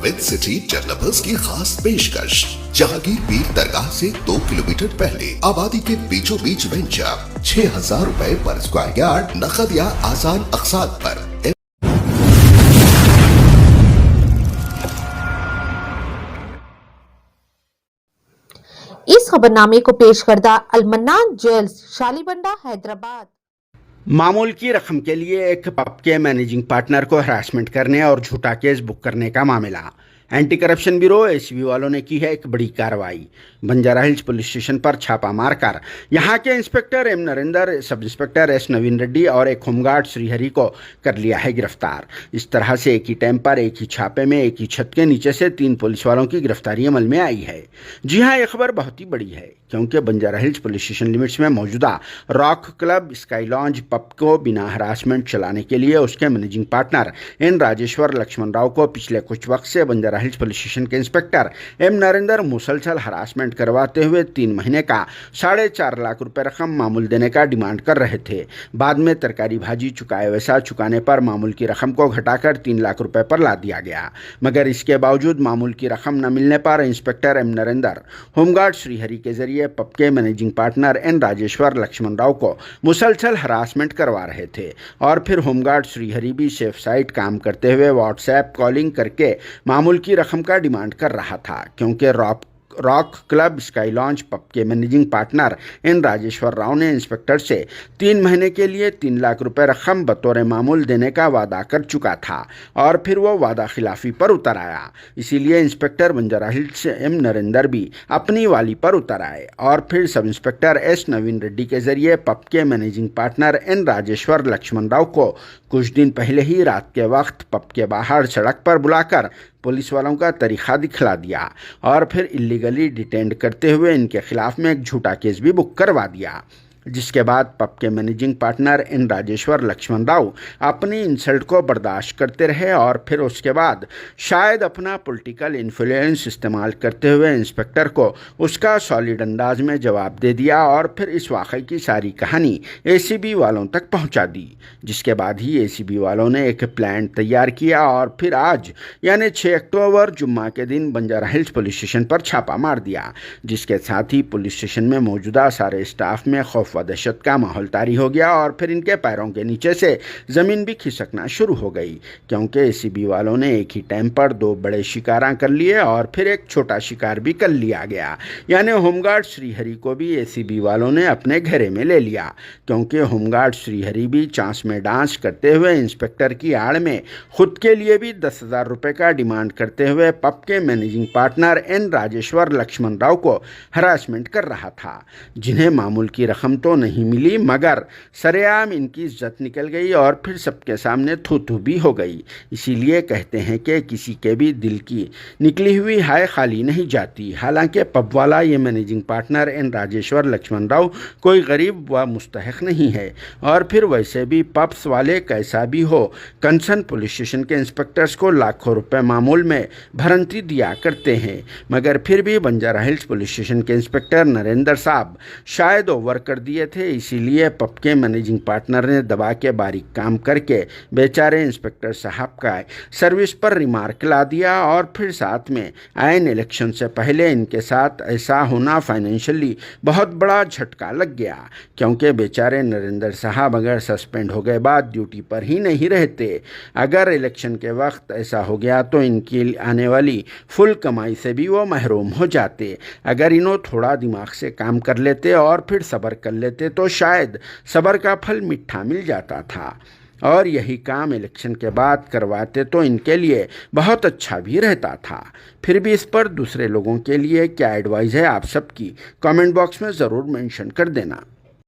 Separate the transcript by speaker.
Speaker 1: With city developers की खास पेशकश। जहांगीर पीर दरगाह से 2 किलोमीटर पहले आबादी के बीचों बीच वेंचर 6,000 रुपए पर स्क्वायर यार्ड, नकद या आसान अक़सात पर।
Speaker 2: इस खबरनामे को पेश करदा अल-मन्नान ज्वेल्स, शालीबंडा, हैदराबाद।
Speaker 3: मामूल की रकम के लिए एक पब के मैनेजिंग पार्टनर को हरासमेंट करने और झूठा केस बुक करने का मामला। एंटी करप्शन ब्यूरो एसीबी वालों ने की है एक बड़ी कार्रवाई। बंजारा हिल्स पुलिस स्टेशन पर छापा मारकर यहां के inspector M Narendra, sub inspector S नवीन रेड्डी और एक होमगार्ड श्रीहरि को कर लिया है गिरफ्तार। इस तरह से एक ही टाइम पर एक ही छापे में एक ही छत के नीचे से 3 पुलिस वालों की गिरफ्तारी अमल में आई है। जी हां, यह खबर बहुत ही बड़ी है क्योंकि Banjara Hills police station limits में मौजूदा rock club sky lounge pub को बिना हरासमेंट चलाने के लिए उसके managing partner N Rajeshwar Laxman Rao को पिछले कुछ वक्त से बंजारा हिल्स पुलिस स्टेशन के इंस्पेक्टर एम नरेंद्र मुसलसल हरासमेंट करवाते हुए 3 महीने का 4.5 लाख रुपए रकम मामूल देने का डिमांड कर रहे थे। बाद में तरकारी भाजी चुकाए वैसा चुकाने पर मामूल की रकम को घटाकर 3 लाख रुपए पर ला दिया गया, मगर इसके बावजूद मामूल की रकम न मिलने पर inspector M Narendra home guard Srihari के जरिए पब के managing partner N Rajeshwar Laxman Rao को मुसलसल हरासमेंट करवा रहे थे। और फिर होमगार्ड श्रीहरि भी सेफ साइड काम करते हुए व्हाट्सएप कॉलिंग करके मामूल की रकम का डिमांड कर रहा था, क्योंकि Rock club sky lounge pub के managing partner N Rajeshwar Rao ने इंस्पेक्टर से 3 महीने के लिए 3 लाख रुपए रकम बतौर मामूल देने का वादा कर चुका था और फिर वो वादा खिलाफी पर उतर आया। इसीलिए inspector Banjara Hills M Narendra भी अपनी वाली पर उतर आए और फिर सब इंस्पेक्टर एस नवीन रेड्डी के जरिए पब के managing partner N Rajeshwar Laxman Rao को कुछ दिन पहले ही रात के वक्त पब के बाहर सड़क पर बुलाकर पुलिस वालों का तरीका दिखला दिया और फिर इलीगली डिटेंड करते हुए इनके खिलाफ में एक झूठा केस भी बुक करवा दिया। जिसके बाद पब के managing partner N Rajeshwar Laxman Rao अपनी इंसल्ट को बर्दाश्त करते रहे और फिर उसके बाद शायद अपना पॉलिटिकल इन्फ्लुएंस इस्तेमाल करते हुए इंस्पेक्टर को उसका सॉलिड अंदाज में जवाब दे दिया और फिर इस वाक़े की सारी कहानी एसीबी वालों तक पहुंचा दी। जिसके बाद ही एसीबी वालों ने एक प्लान तैयार किया और फिर आज यानी 6 अक्टूबर जुम्मा के दिन बंजारा हिल्स पुलिस स्टेशन पर छापा मार दिया, जिसके साथ ही पुलिस स्टेशन में मौजूदा सारे स्टाफ में खौफ व दहशत का माहौल तारी हो गया और फिर इनके पैरों के नीचे से ज़मीन भी खिसकना शुरू हो गई, क्योंकि एसीबी वालों ने एक ही टाइम पर 2 बड़े शिकारा कर लिए और फिर एक छोटा शिकार भी कर लिया गया। यानी होमगार्ड श्रीहरि को भी एसीबी वालों ने अपने घेरे में ले लिया, क्योंकि होमगार्ड श्रीहरि भी चांस में डांस करते हुए इंस्पेक्टर की आड़ में खुद के लिए भी 10,000 रुपये का डिमांड करते हुए पब के managing partner N Rajeshwar Laxman Rao को हरासमेंट कर रहा था, जिन्हें मामूल की रकम तो नहीं मिली मगर सरेआम इनकी इज्जत निकल गई और फिर सबके सामने थू थू भी हो गई। इसीलिए कहते हैं कि किसी के भी दिल की निकली हुई हाय खाली नहीं जाती। हालांकि पब वाला ये managing partner N Rajeshwar Laxman Rao कोई गरीब व मुस्तहक नहीं है और फिर वैसे भी पब्स वाले कैसा भी हो कंसर्न पुलिस स्टेशन के इंस्पेक्टर्स को लाखों रुपए मामूल में भरंती दिया करते हैं, मगर फिर भी बंजारा हिल्स पुलिस स्टेशन के इंस्पेक्टर नरेंद्र साहब शायद ओवर कर दिए थे। इसीलिए पब के मैनेजिंग पार्टनर ने दबा के बारीक काम करके बेचारे इंस्पेक्टर साहब का सर्विस पर रिमार्क ला दिया और फिर साथ में आइन इलेक्शन से पहले इनके साथ ऐसा होना फाइनेंशियली बहुत बड़ा झटका लग गया, क्योंकि बेचारे नरेंद्र साहब अगर सस्पेंड हो गए बाद ड्यूटी पर ही नहीं रहते। अगर इलेक्शन के वक्त ऐसा हो गया तो इनकी आने वाली फुल कमाई से भी वो महरूम हो जाते। अगर इन्हों थोड़ा दिमाग से काम कर लेते और फिर सब्र कर लेते तो शायद सब्र का फल मीठा मिल जाता था और यही काम इलेक्शन के बाद करवाते तो इनके लिए बहुत अच्छा भी रहता था। फिर भी इस पर दूसरे लोगों के लिए क्या एडवाइस है आप सबकी कमेंट बॉक्स में ज़रूर मेंशन कर देना।